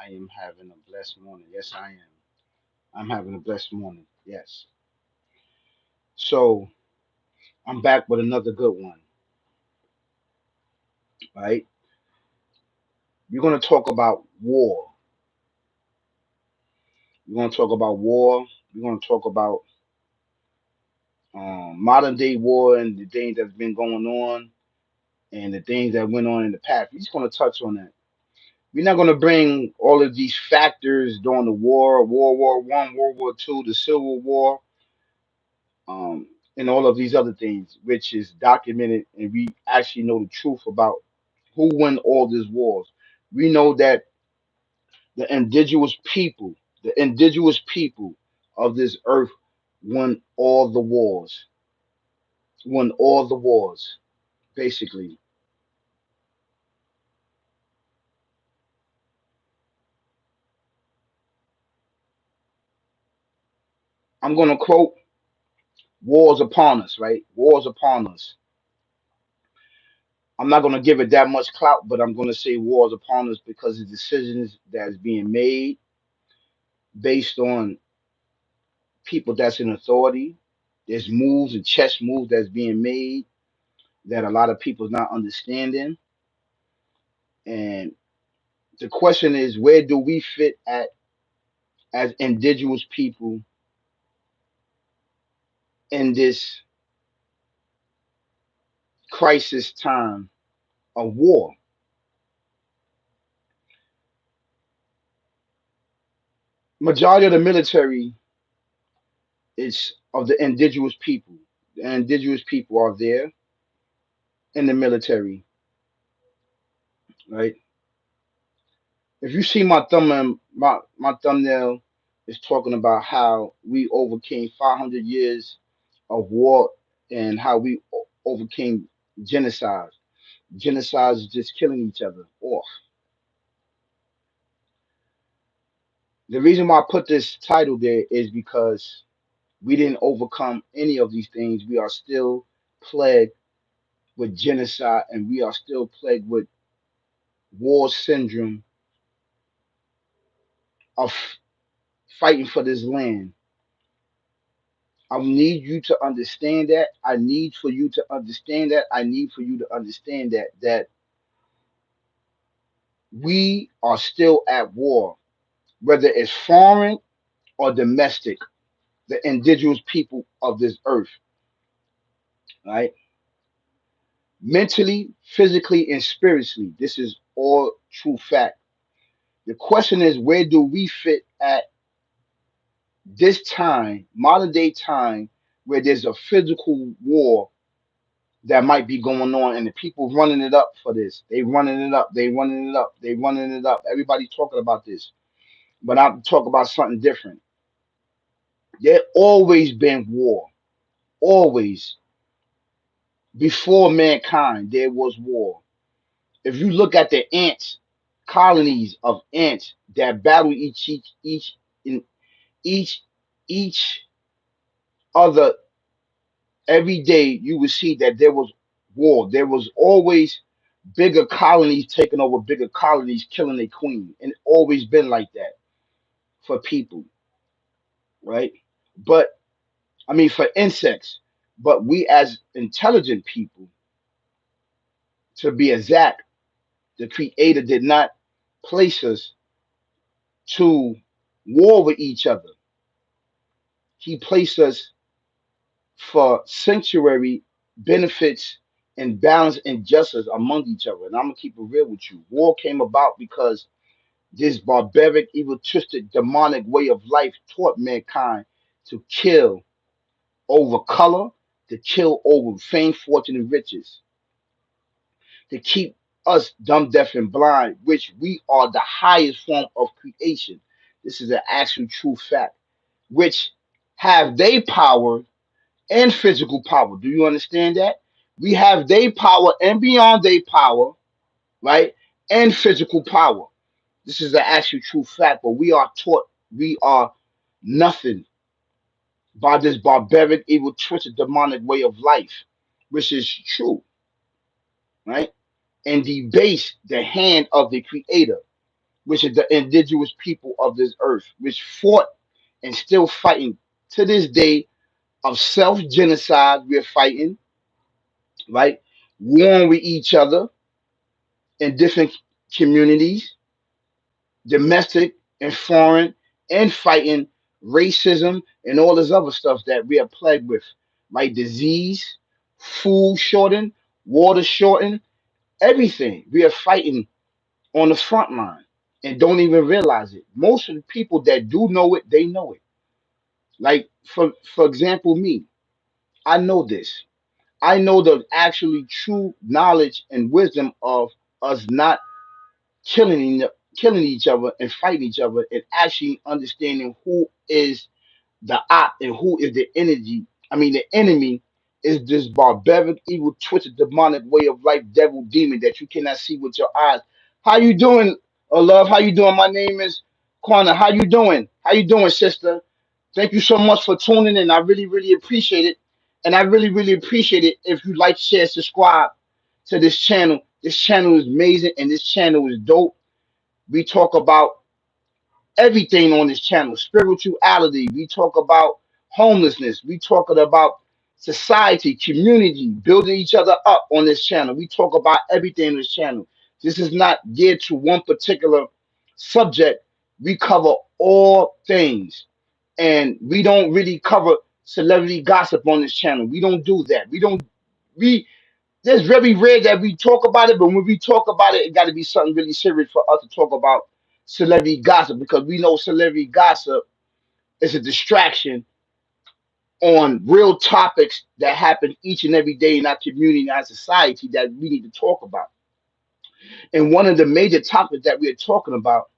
I am having a blessed morning. Yes, I am. I'm having a blessed morning. Yes. So I'm back with another good one, right? We're going to talk about war. We're going to talk about war. We're going to talk about modern day war and the things that's been going on and the things that went on in the past. We're just going to touch on that. We're not going to bring all of these factors during the war, World War One, World War Two, the Civil War, um, and all of these other things, which is documented, and we actually know the truth about who won all these wars. We know that the indigenous people of this earth won all the wars, won all the wars. Basically, I'm going to quote "Wars upon us," right? Wars upon us. I'm not going to give it that much clout, but I'm going to say wars upon us because the decisions that is being made based on people that's in authority. There's moves and chess moves that's being made that a lot of people's not understanding. And the question is, where do we fit at as indigenous people in this crisis time of war? Majority of the military is of the indigenous people. The indigenous people are there in the military, right? If you see my my thumbnail is talking about how we overcame 500 years of war and how we overcame genocide. Genocide is just killing each other off. The reason why I put this title there is because we didn't overcome any of these things. We are still plagued with genocide and we are still plagued with war syndrome of fighting for this land. I need you to understand that. I need for you to understand that. I need for you to understand that we are still at war, whether it's foreign or domestic, the indigenous people of this earth, right? Mentally, physically, and spiritually. This is all true fact. The question is, where do we fit at this time, modern day time, where there's a physical war that might be going on, and the people running it up for this? They running it up. They running it up. They running it up. Everybody talking about this, but I'm talking about something different. There always been war. Always before mankind, there was war. If you look at the ants, colonies of ants that battle in each each other every day, you would see that there was war. There was always bigger colonies taking over bigger colonies, killing a queen, and it always been like that for people, right? But I mean, for insects, but we as intelligent people, to be exact, the Creator did not place us to war with each other. He placed us for sanctuary, benefits, and balance and justice among each other. And I'm gonna keep it real with you. War came about because this barbaric, evil, twisted, demonic way of life taught mankind to kill over color, to kill over fame, fortune, and riches, to keep us dumb, deaf, and blind, which we are the highest form of creation. This is an actual true fact, which have they power and physical power. Do you understand that? We have their power and beyond their power, right? And physical power. This is the actual true fact, but we are taught we are nothing by this barbaric, evil, twisted, demonic way of life, which is true, right? And debase the hand of the creator. which is the indigenous people of this earth, which fought and still fighting to this day of self genocide. We're fighting, right? Warring with each other in different communities, domestic and foreign, and fighting racism and all this other stuff that we are plagued with, right? Disease, food shorting, water shorting, everything. We are fighting on the front line and don't even realize it. Most of the people that do know it, they know it. Like for example, me, I know this. I know the actually true knowledge and wisdom of us not killing each other and fighting each other, and actually understanding who is the op and who is the energy. I mean, the enemy is this barbaric, evil, twisted, demonic way of life, devil, demon that you cannot see with your eyes. How you doing, love? How you doing? My name is Quana. How you doing? How you doing, sister? Thank you so much for tuning in. I really, really appreciate it. And I really, really appreciate it if you like, share, subscribe to this channel. This channel is amazing and this channel is dope. We talk about everything on this channel: spirituality. We talk about homelessness. We talking about society, community, building each other up on this channel. We talk about everything on this channel. This is not geared to one particular subject. We cover all things, and we don't really cover celebrity gossip on this channel. We don't do that. We It's very rare that we talk about it, but when we talk about it, it got to be something really serious for us to talk about celebrity gossip, because we know celebrity gossip is a distraction on real topics that happen each and every day in our community and our society that we need to talk about. And one of the major topics that we are talking about: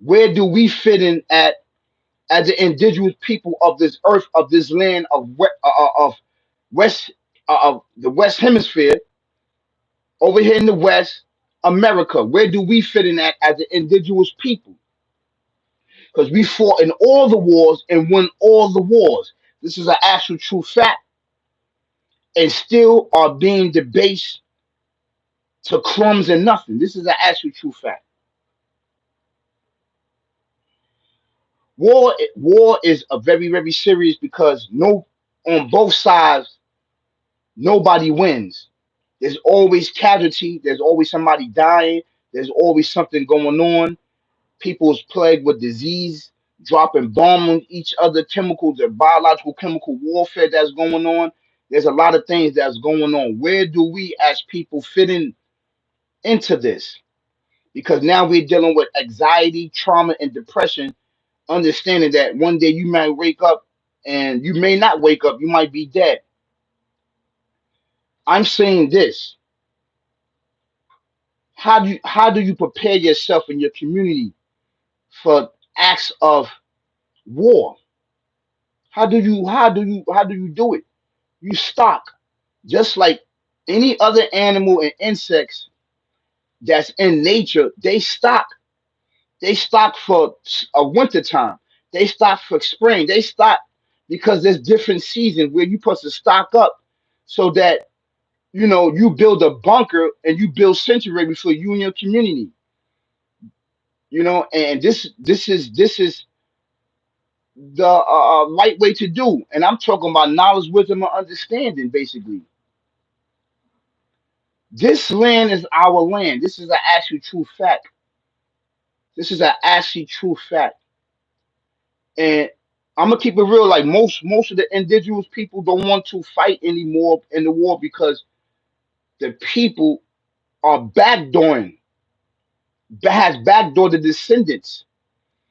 where do we fit in at as the indigenous people of this earth, of this land, of West of the West Hemisphere, over here in the West, America? Where do we fit in at as the indigenous people? Because we fought in all the wars and won all the wars. This is an actual true fact, and still are being debased to crumbs and nothing. This is an actual true fact. War is a very, very serious, because no on both sides nobody wins. There's always casualty. There's always somebody dying. There's always something going on. People's plagued with disease, dropping bombs on each other, chemicals or biological chemical warfare that's going on. There's a lot of things that's going on. Where do we as people fit in into this? Because now we're dealing with anxiety, trauma, and depression, understanding that one day you might wake up and you may not wake up, you might be dead. I'm saying this. How do you prepare yourself in your community for acts of war? How do you do it? You stock, just like any other animal and insects that's in nature. They stock for a winter time. They stock for spring. They stock because there's different seasons where you're supposed to stock up, so that you build a bunker and you build sanctuary for you and your community. And this is the right way to do. And I'm talking about knowledge, wisdom, and understanding. Basically, this land is our land. This is an actual true fact. This is an actually true fact. And I'm gonna keep it real. Like most of the indigenous people don't want to fight anymore in the war, because the people are backdooring, has backdoored the descendants.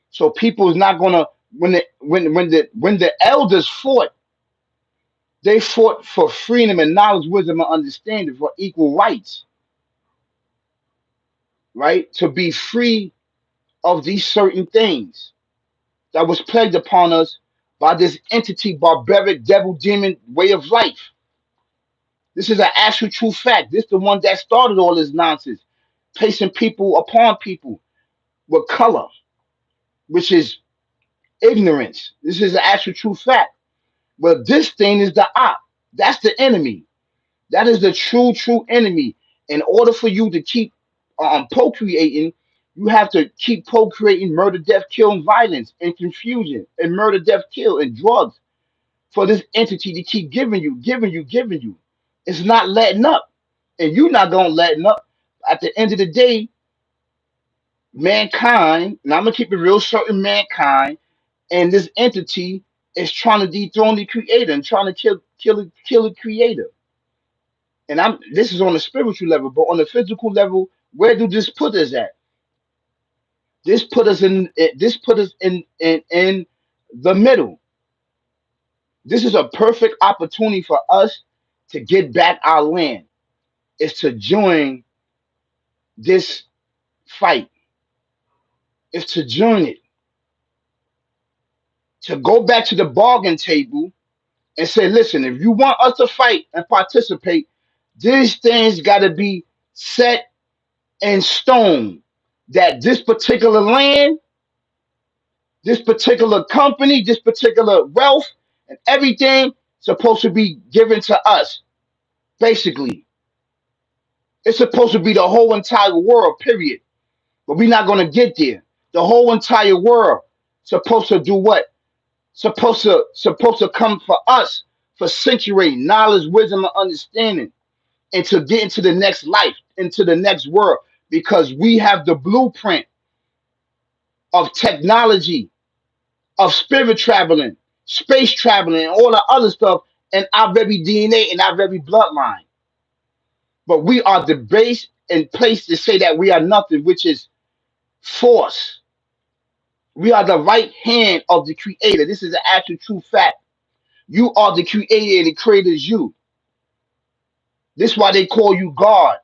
So people is not gonna, when the elders fought, they fought for freedom and knowledge, wisdom, and understanding, for equal rights, right? To be free of these certain things that was plagued upon us by this entity, barbaric, devil, demon way of life. This is an actual true fact. This is the one that started all this nonsense, placing people upon people with color, which is ignorance. This is an actual true fact. But this thing is the op. That's the enemy. That is the true enemy. In order for you to keep procreating, You have to keep procreating, murder, death, kill, and violence, and confusion, and murder, death, kill, and drugs for this entity to keep giving you, giving you, giving you. It's not letting up. And you're not going to letting up. At the end of the day, mankind, and I'm going to keep it real certain, mankind and this entity is trying to dethrone the creator and trying to kill the creator. And this is on the spiritual level, but on the physical level, where do this put us at? This put us in the middle. This is a perfect opportunity for us to get back our land. Is to join this fight. Is to join it. To go back to the bargain table and say, listen, if you want us to fight and participate, these things got to be set in stone. That this particular land, this particular company, this particular wealth, and everything supposed to be given to us. Basically, it's supposed to be the whole entire world, period. But we're not going to get there. The whole entire world supposed to do what? Supposed to come for us for sanctuary, knowledge, wisdom, and understanding, and to get into the next life, into the next world, because we have the blueprint of technology, of spirit traveling, space traveling, and all the other stuff in our very DNA and our very bloodline. But we are the base and place to say that we are nothing, which is force. We are the right hand of the creator. This is an actual true fact. You are the creator and the creator is you. This is why they call you God.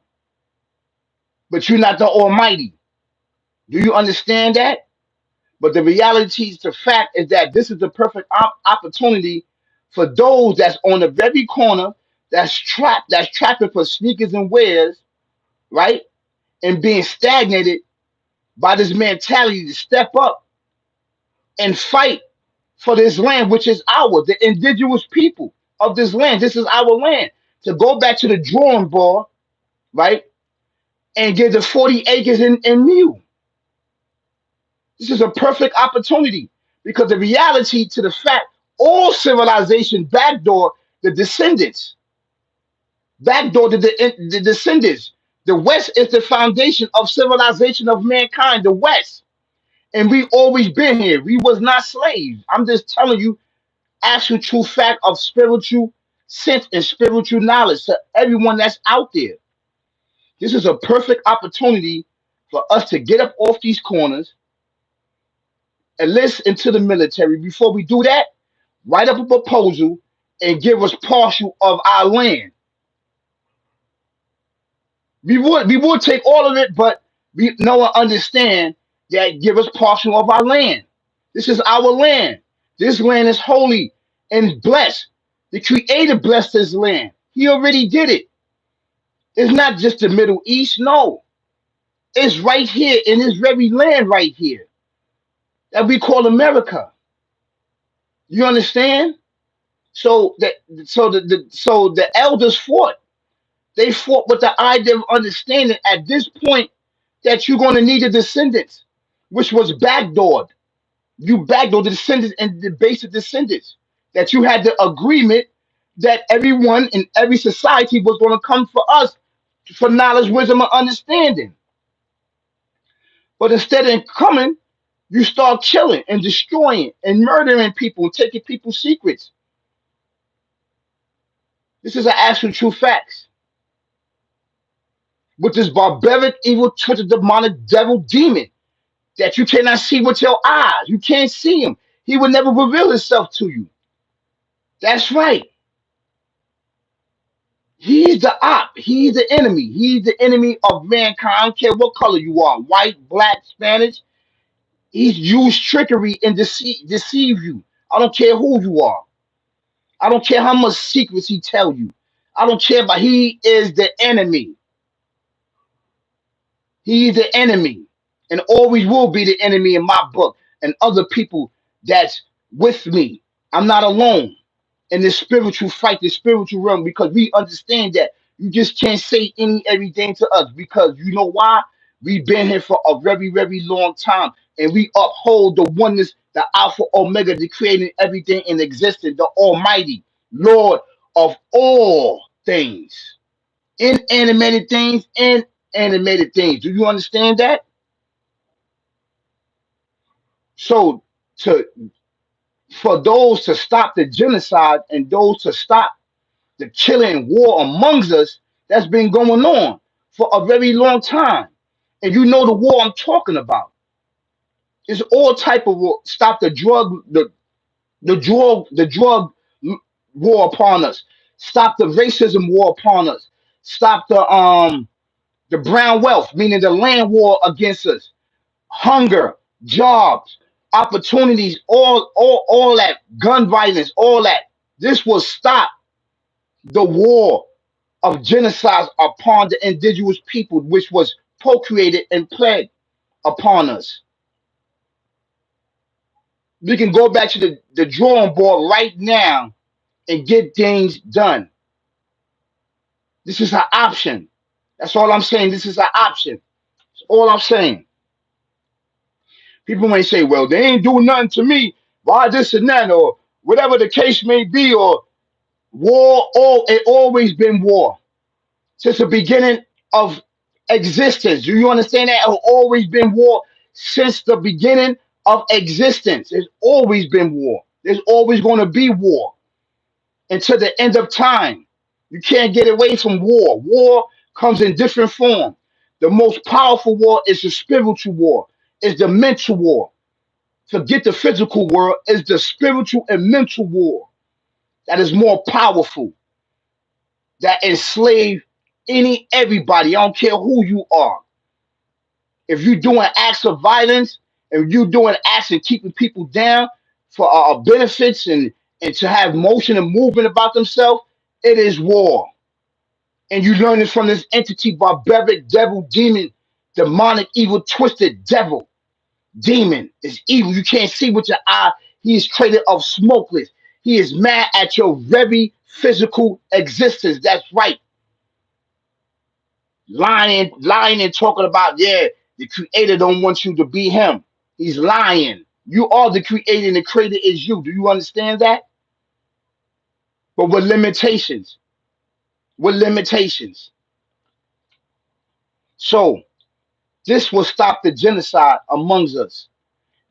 But you're not the Almighty. Do you understand that? But the reality, the fact is that this is the perfect opportunity for those that's on the very corner, that's trapping for sneakers and wares, right? And being stagnated by this mentality to step up and fight for this land, which is ours, the indigenous people of this land. This is our land. To go back to the drawing board, right? And get the 40 acres in Mew. This is a perfect opportunity because the reality to the fact, all civilization backdoor the descendants, backdoor the descendants. The West is the foundation of civilization of mankind, the West. And we always been here. We was not slaves. I'm just telling you actual true fact of spiritual sense and spiritual knowledge to everyone that's out there. This is a perfect opportunity for us to get up off these corners, enlist into the military. Before we do that, write up a proposal and give us partial of our land. We would take all of it, but we know and understand that give us partial of our land. This is our land. This land is holy and blessed. The Creator blessed this land. He already did it. It's not just the Middle East. No, it's right here in this very land right here that we call America. You understand? So the elders fought. They fought with the idea of understanding at this point that you're going to need a descendants, which was backdoored. You backdoored the descendants and the basic descendants. That you had the agreement that everyone in every society was going to come for us for knowledge, wisdom, and understanding. But instead of coming, you start killing and destroying and murdering people and taking people's secrets. This is an actual true facts. With this barbaric, evil, twisted, demonic devil demon that you cannot see with your eyes. You can't see him. He will never reveal himself to you. That's right. He's the op. He's the enemy. He's the enemy of mankind. I don't care what color you are, white, black, Spanish. He's used trickery and deceive you. I don't care who you are. I don't care how much secrets he tell you. I don't care, but he is the enemy. He is the enemy and always will be the enemy in my book and other people that's with me. I'm not alone in this spiritual fight, this spiritual realm, because we understand that you just can't say everything to us because you know why? We've been here for a very, very long time, and we uphold the oneness, the Alpha Omega, the creating everything in existence, the Almighty Lord of all things, inanimated things and animated things. Do you understand that? So, to for those to stop the genocide and those to stop the killing war amongst us that's been going on for a very long time. And you know the war I'm talking about. It's all type of war. Stop the drug war upon us. Stop the racism war upon us. Stop the brown wealth, meaning the land war against us. Hunger, jobs, opportunities, all that, gun violence, all that. This will stop the war of genocide upon the indigenous people, which was procreated and plagued upon us. We can go back to the drawing board right now and get things done. This is an option. That's all I'm saying. This is an option. That's all I'm saying. People may say, well, they ain't doing nothing to me. Why this and that, or whatever the case may be, or war, it always been war. Since the beginning of existence. Do you understand that? It's always been war since the beginning of existence. There's always been war. There's always going to be war until the end of time. You can't get away from war. War comes in different form. The most powerful war is the spiritual war, is the mental war. Forget the physical world, is the spiritual and mental war that is more powerful, that enslave everybody. I don't care who you are. If you're doing acts of violence, if you're doing acts of keeping people down for benefits and to have motion and movement about themselves, it is war. And you learn it from this entity, barbaric devil, demon, demonic, evil, twisted devil. Demon is evil. You can't see with your eye. He is created of smokeless. He is mad at your very physical existence. That's right. Lying and talking about, yeah, the creator don't want you to be him. He's lying. You are the creator and the creator is you. Do you understand that? But with limitations. With limitations. So this will stop the genocide amongst us.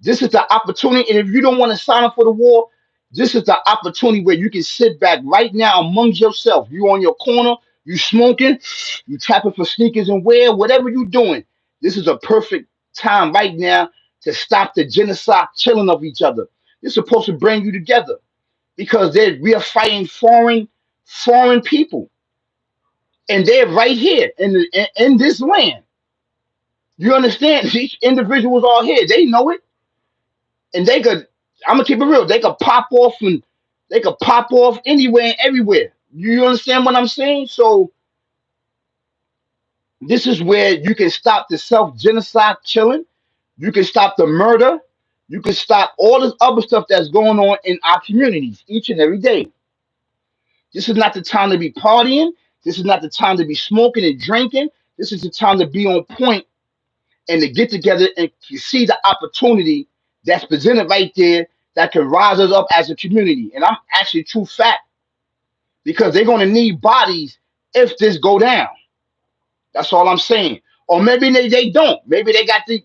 This is the opportunity. And if you don't want to sign up for the war, this is the opportunity where you can sit back right now amongst yourself. You on your corner, you smoking, you tapping for sneakers and wear, whatever you doing. This is a perfect time right now to stop the genocide killing of each other. It's supposed to bring you together because we are fighting foreign people, and they're right here in this land. You understand? Each individuals are here. They know it, and they could. I'm gonna keep it real. They could pop off and they could pop off anywhere and everywhere. You understand what I'm saying? So this is where you can stop the self genocide killing. You can stop the murder. You can stop all this other stuff that's going on in our communities each and every day. This is not the time to be partying. This is not the time to be smoking and drinking. This is the time to be on point and to get together and to see the opportunity that's presented right there that can rise us up as a community. And I'm actually true fact because they're going to need bodies if this go down. That's all I'm saying. Or maybe they don't. Maybe they got the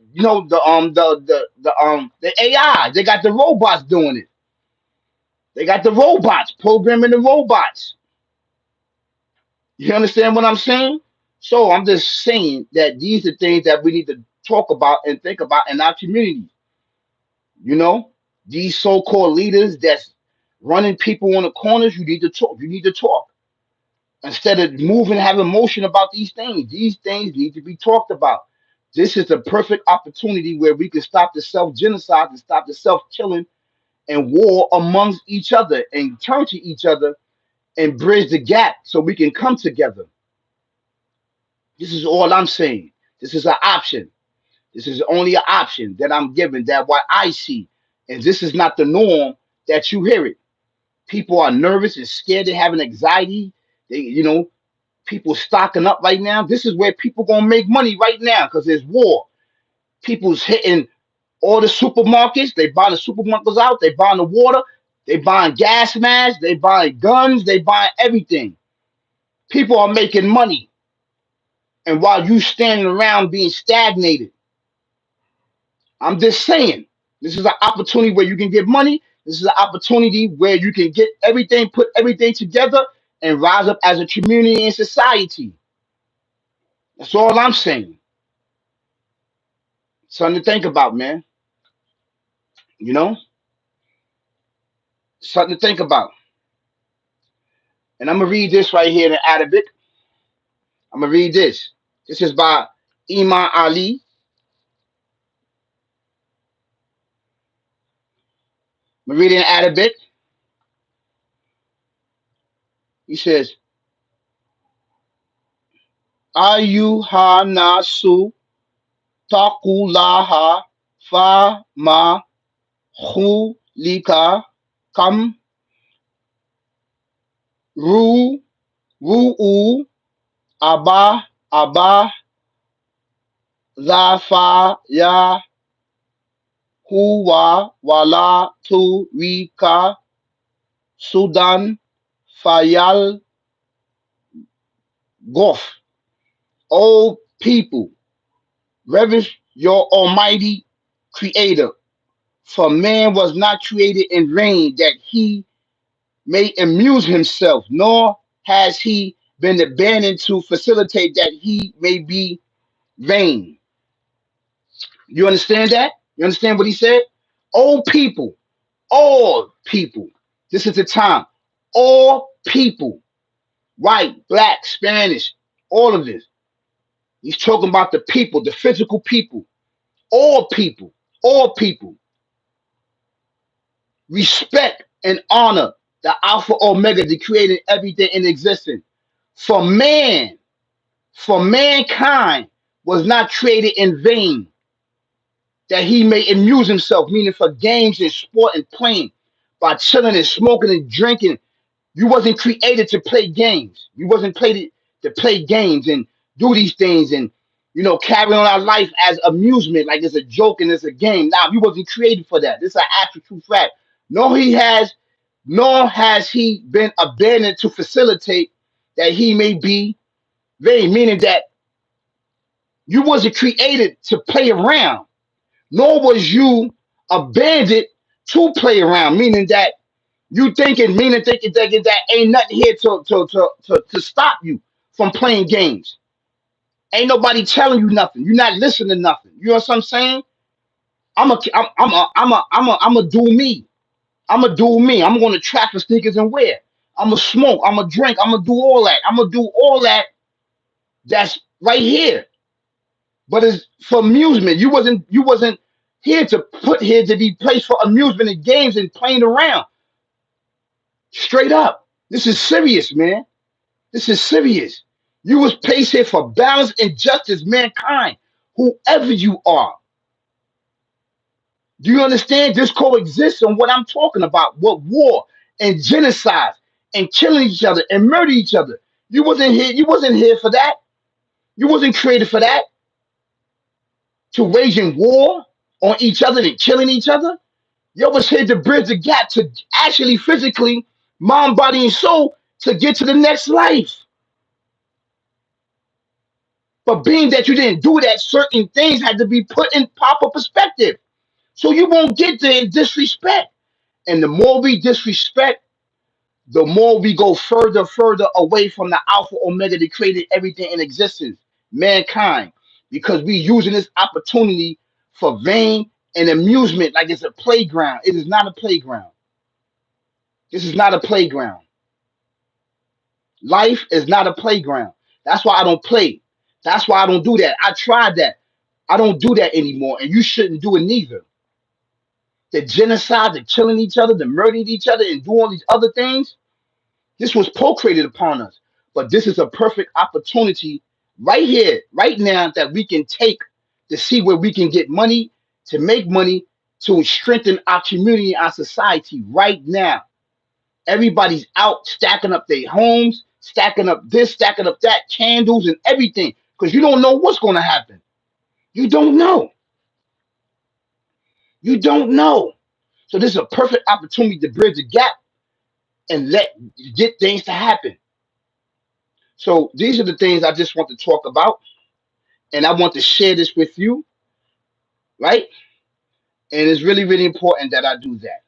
AI. They got the robots doing it. They got the robots programming the robots. You understand what I'm saying? So I'm just saying that these are things that we need to talk about and think about in our community. You know, these so-called leaders that's running people on the corners, you need to talk. You need to talk. Instead of moving, having motion about these things need to be talked about. This is the perfect opportunity where we can stop the self-genocide and stop the self-killing and war amongst each other and turn to each other and bridge the gap so we can come together. This is all I'm saying. This is an option. This is only an option that I'm giving, that what I see. And this is not the norm that you hear it. People are nervous and scared. They have an anxiety. They, People stocking up right now. This is where people gonna make money right now because there's war. People's hitting all the supermarkets. They buying the supermarkets out. They buying the water. They buying gas masks. They buying guns. They buying everything. People are making money. And while you standing around being stagnated, I'm just saying, this is an opportunity where you can get money. This is an opportunity where you can get everything, put everything together, and rise up as a community and society. That's all I'm saying. Something to think about, man. You know, something to think about. And I'm gonna read this right here in Arabic. I'm gonna read this. This is by Imam Ali. I'm gonna read it in Arabic. He says, "Ayuha nasu taqulaha fa ma khulika kam ru ru'u aba aba zafa ya huwa wala turika Sudan fayal gof." O people, reverence your almighty creator, for man was not created in vain that he may amuse himself, nor has he been abandoned to facilitate that he may be vain. You understand that? You understand what he said? O people, all people. This is the time. All people, white, black, Spanish, all of this. He's talking about the people, the physical people. All people, all people. Respect and honor the Alpha Omega, the creator everything in existence. For man, for mankind was not created in vain, that he may amuse himself, meaning for games and sport and playing, by chilling and smoking and drinking. You wasn't created to play games. You wasn't created to play games and do these things and carry on our life as amusement, like it's a joke and it's a game. Now, you wasn't created for that. This is an actual true fact. Nor he has, nor has he been abandoned to facilitate that he may be vain, meaning that you wasn't created to play around, nor was you abandoned to play around, meaning that you thinking that ain't nothing here to stop you from playing games. Ain't nobody telling you nothing. You're not listening to nothing. You know what I'm saying? I'm a do me. I'm a do me. I'm going to trap for sneakers and wear. I'm a smoke. I'm a drink. I'm gonna do all that. I'm gonna do all that. That's right here. But it's for amusement. You wasn't here to put here to be placed for amusement and games and playing around. Straight up. This is serious, man. This is serious. You was placed here for balance and justice, mankind, whoever you are. Do you understand? This coexists on what I'm talking about. What war and genocide and killing each other and murder each other. You wasn't here. You wasn't here for that. You wasn't created for that. To waging war on each other and killing each other. You was here to bridge the gap to actually physically, mind, body, and soul to get to the next life. But being that you didn't do that, certain things had to be put in proper perspective. So you won't get there in disrespect. And the more we disrespect, the more we go further away from the Alpha Omega that created everything in existence, mankind, because we using this opportunity for vain and amusement like it's a playground. It is not a playground. This is not a playground. Life is not a playground. That's why I don't play. That's why I don't do that. I tried that. I don't do that anymore, and you shouldn't do it neither. The genocide, the killing each other, the murdering each other, and doing all these other things. This was procreated upon us. But this is a perfect opportunity right here, right now, that we can take to see where we can get money, to make money, to strengthen our community, our society right now. Everybody's out stacking up their homes, stacking up this, stacking up that, candles and everything, because you don't know what's going to happen. You don't know. You don't know. So this is a perfect opportunity to bridge the gap and get things to happen. So these are the things I just want to talk about, and I want to share this with you, right? And it's really, really important that I do that.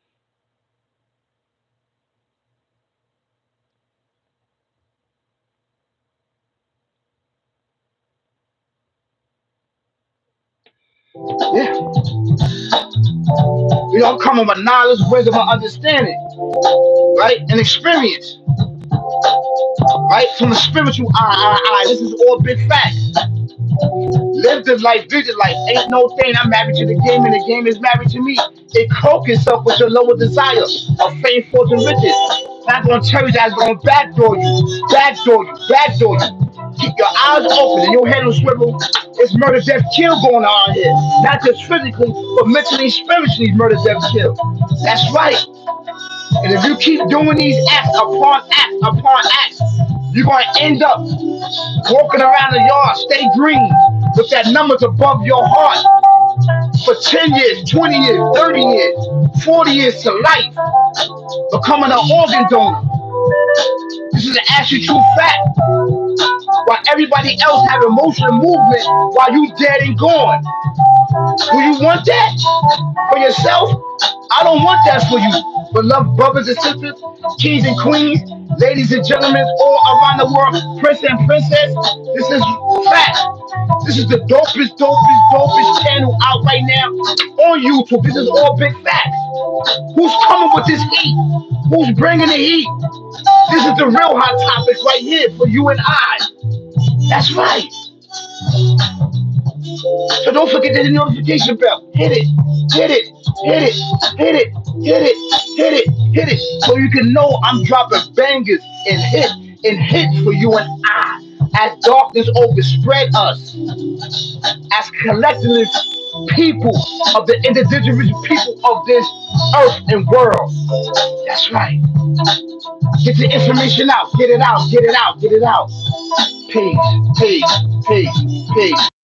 Yeah. I'm coming with knowledge, wisdom, and understanding, right? And experience, right? From the spiritual eye. This is all big facts. Live the life, visit life. Ain't no thing. I'm married to the game, and the game is married to me. It cloak itself with your lower desire of fame, fortune, riches. Not gonna tell you that, it's gonna backdoor you, backdoor you. Keep your eyes open and your head on swivel. It's murder, death, kill going on here. Not just physically, but mentally, spiritually, murder, death, kill. That's right. And if you keep doing these acts upon acts upon acts, you're gonna end up walking around the yard, stay green, with that numbers above your heart for 10 years, 20 years, 30 years, 40 years to life, becoming an organ donor. This is an actual true fact. While everybody else have emotional movement while you dead and gone. Do you want that for yourself? I don't want that for you. Beloved brothers and sisters, kings and queens, ladies and gentlemen all around the world, prince and princess, this is fact. This is the dopest channel out right now on YouTube. This is all big facts. Who's coming with this heat? Who's bringing the heat? This is the real hot topic right here for you and I. That's right. So don't forget the notification bell. Hit it, hit it, hit it, hit it, hit it, hit it, hit it. So you can know I'm dropping bangers and hits for you and I. As darkness overspread us, as collective people of the indigenous people of this earth and world. That's right. Get the information out. Get it out. Get it out. Get it out. Peace, peace, peace, peace.